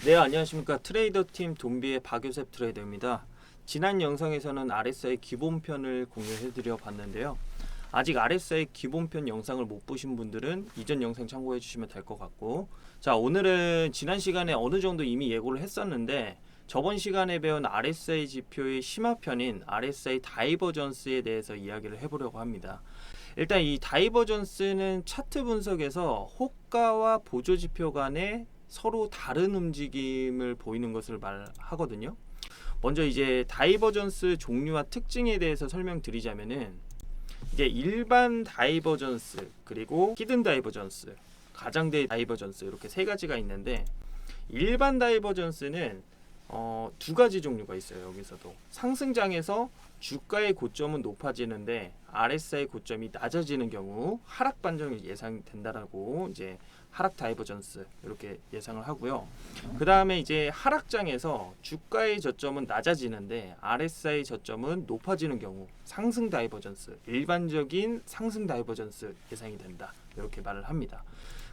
네, 안녕하십니까. 트레이더팀 돈비의 박요셉 트레이더입니다. 지난 영상에서는 RSI 기본편을 공유해드려 봤는데요. 아직 RSI 기본편 영상을 못 보신 분들은 이전 영상 참고해 주시면 될 것 같고, 자, 오늘은 지난 시간에 어느 정도 이미 예고를 했었는데 저번 시간에 배운 RSI 지표의 심화편인 RSI 다이버전스에 대해서 이야기를 해보려고 합니다. 일단 이 다이버전스는 차트 분석에서 호가와 보조지표 간의 서로 다른 움직임을 보이는 것을 말하거든요. 먼저 이제 다이버전스 종류와 특징에 대해서 설명드리자면은 이게 일반 다이버전스 그리고 히든 다이버전스, 가장대 다이버전스 이렇게 세 가지가 있는데 일반 다이버전스는 두 가지 종류가 있어요. 여기서도 상승장에서 주가의 고점은 높아지는데 RSI 고점이 낮아지는 경우 하락 반전이 예상된다라고 이제 하락 다이버전스 이렇게 예상을 하고요. 그 다음에 이제 하락장에서 주가의 저점은 낮아지는데 RSI 저점은 높아지는 경우 상승 다이버전스, 일반적인 상승 다이버전스 예상이 된다 이렇게 말을 합니다.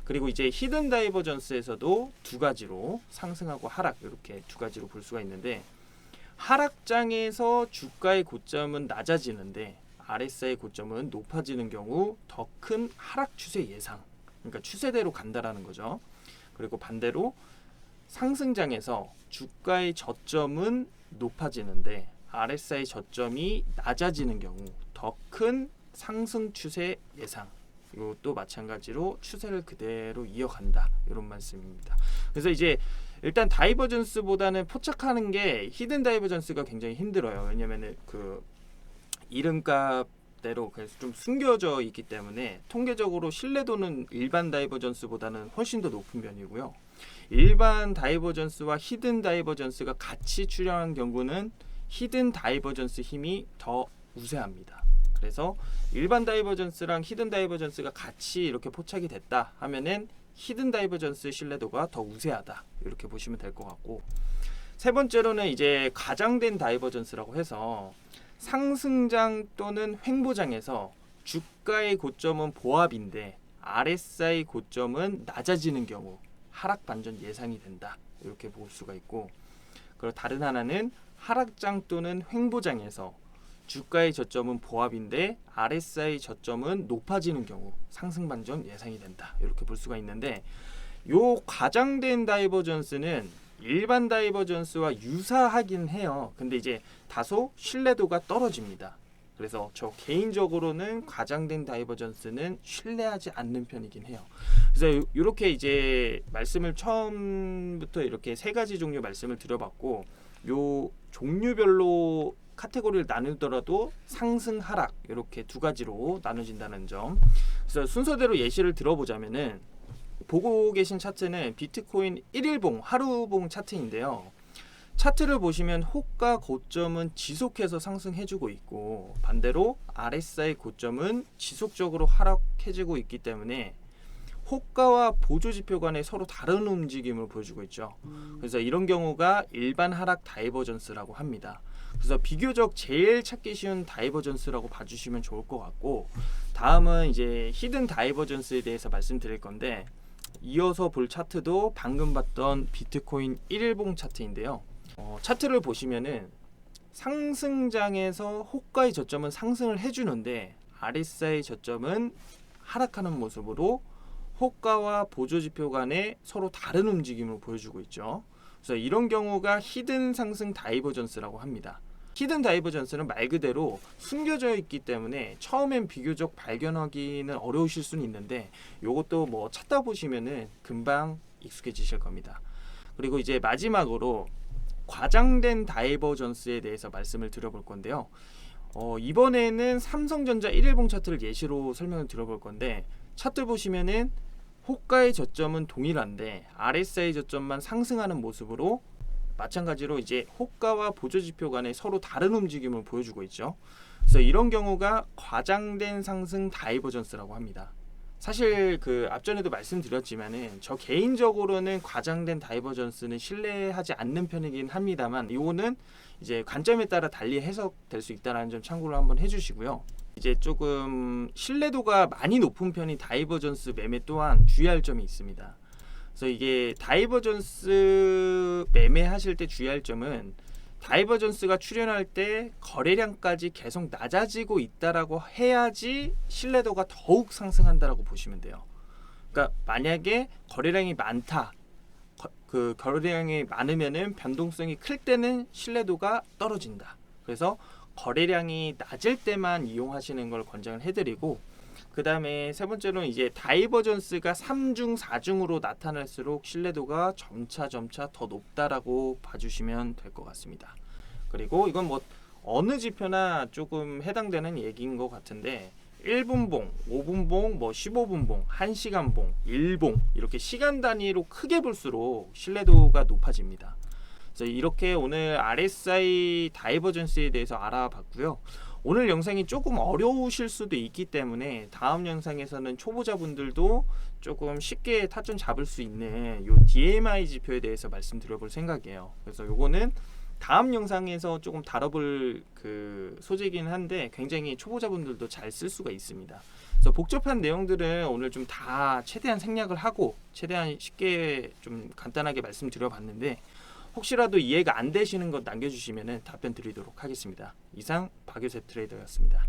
그리고 이제 히든 다이버전스에서도 두 가지로 상승하고 하락 이렇게 두 가지로 볼 수가 있는데 하락장에서 주가의 고점은 낮아지는데 RSI 고점은 높아지는 경우 더 큰 하락 추세 예상, 그러니까 추세대로 간다라는 거죠. 그리고 반대로 상승장에서 주가의 저점은 높아지는데 RSI 저점이 낮아지는 경우 더 큰 상승 추세 예상, 이것도 마찬가지로 추세를 그대로 이어간다 이런 말씀입니다. 그래서 이제 일단 다이버전스보다는 포착하는 게 히든 다이버전스가 굉장히 힘들어요. 왜냐면은 그 이름값대로 그래서 좀 숨겨져 있기 때문에 통계적으로 신뢰도는 일반 다이버전스보다는 훨씬 더 높은 편이고요. 일반 다이버전스와 히든 다이버전스가 같이 출현한 경우는 히든 다이버전스 힘이 더 우세합니다. 그래서 일반 다이버전스랑 히든 다이버전스가 같이 이렇게 포착이 됐다 하면은 히든 다이버전스 신뢰도가 더 우세하다 이렇게 보시면 될 것 같고, 세 번째로는 이제 가장된 다이버전스라고 해서 상승장 또는 횡보장에서 주가의 고점은 보합인데 RSI 고점은 낮아지는 경우 하락 반전 예상이 된다 이렇게 볼 수가 있고, 그리고 다른 하나는 하락장 또는 횡보장에서 주가의 저점은 보합인데 RSI 저점은 높아지는 경우 상승 반전 예상이 된다 이렇게 볼 수가 있는데, 요 과장된 다이버전스는 일반 다이버전스와 유사하긴 해요. 근데 이제 다소 신뢰도가 떨어집니다. 그래서 저 개인적으로는 과장된 다이버전스는 신뢰하지 않는 편이긴 해요. 그래서 이렇게 이제 말씀을 처음부터 이렇게 세 가지 종류 말씀을 드려봤고, 요 종류별로 카테고리를 나누더라도 상승 하락 이렇게 두 가지로 나눠진다는 점. 그래서 순서대로 예시를 들어보자면은 보고 계신 차트는 비트코인 1일봉 하루봉 차트인데요. 차트를 보시면 호가 고점은 지속해서 상승해주고 있고 반대로 RSI 고점은 지속적으로 하락해지고 있기 때문에 호가와 보조지표 간에 서로 다른 움직임을 보여주고 있죠. 그래서 이런 경우가 일반 하락 다이버전스라고 합니다. 그래서 비교적 제일 찾기 쉬운 다이버전스라고 봐주시면 좋을 것 같고, 다음은 이제 히든 다이버전스에 대해서 말씀드릴 건데, 이어서 볼 차트도 방금 봤던 비트코인 1일봉 차트인데요. 차트를 보시면은 상승장에서 호가의 저점은 상승을 해주는데 RSI 저점은 하락하는 모습으로 호가와 보조지표 간에 서로 다른 움직임을 보여주고 있죠. 그래서 이런 경우가 히든 상승 다이버전스라고 합니다. 히든 다이버전스는 말 그대로 숨겨져 있기 때문에 처음엔 비교적 발견하기는 어려우실 수는 있는데 이것도 뭐 찾다 보시면은 금방 익숙해지실 겁니다. 그리고 이제 마지막으로 과장된 다이버전스에 대해서 말씀을 드려볼 건데요. 이번에는 삼성전자 1일봉 차트를 예시로 설명을 드려볼 건데, 차트 보시면은 호가의 저점은 동일한데 RSI 저점만 상승하는 모습으로 마찬가지로 이제 호가와 보조지표 간에 서로 다른 움직임을 보여주고 있죠. 그래서 이런 경우가 과장된 상승 다이버전스라고 합니다. 사실 그 앞전에도 말씀드렸지만은 저 개인적으로는 과장된 다이버전스는 신뢰하지 않는 편이긴 합니다만, 이거는 이제 관점에 따라 달리 해석될 수 있다는 점 참고를 한번 해주시고요. 이제 조금 신뢰도가 많이 높은 편인 다이버전스 매매 또한 주의할 점이 있습니다. 그래서 이게 다이버전스 매매하실 때 주의할 점은 다이버전스가 출현할 때 거래량까지 계속 낮아지고 있다라고 해야지 신뢰도가 더욱 상승한다라고 보시면 돼요. 그러니까 만약에 거래량이 많다, 그 거래량이 많으면은 변동성이 클 때는 신뢰도가 떨어진다. 그래서 거래량이 낮을 때만 이용하시는 걸 권장을 해드리고, 그 다음에 세 번째로는 이제 다이버전스가 3중, 4중으로 나타날수록 신뢰도가 점차 더 높다라고 봐주시면 될 것 같습니다. 그리고 이건 뭐 어느 지표나 조금 해당되는 얘기인 것 같은데 1분봉, 5분봉, 뭐 15분봉, 1시간봉, 1봉 이렇게 시간 단위로 크게 볼수록 신뢰도가 높아집니다. 그래서 이렇게 오늘 RSI 다이버전스에 대해서 알아봤고요. 오늘 영상이 조금 어려우실 수도 있기 때문에 다음 영상에서는 초보자분들도 조금 쉽게 타점 잡을 수 있는 요 DMI 지표에 대해서 말씀드려볼 생각이에요. 그래서 요거는 다음 영상에서 조금 다뤄볼 그 소재이긴 한데 굉장히 초보자분들도 잘 쓸 수가 있습니다. 그래서 복잡한 내용들은 오늘 좀 다 최대한 생략을 하고 최대한 쉽게 좀 간단하게 말씀드려봤는데 혹시라도 이해가 안 되시는 것 남겨주시면 답변 드리도록 하겠습니다. 이상 박유세 트레이더였습니다.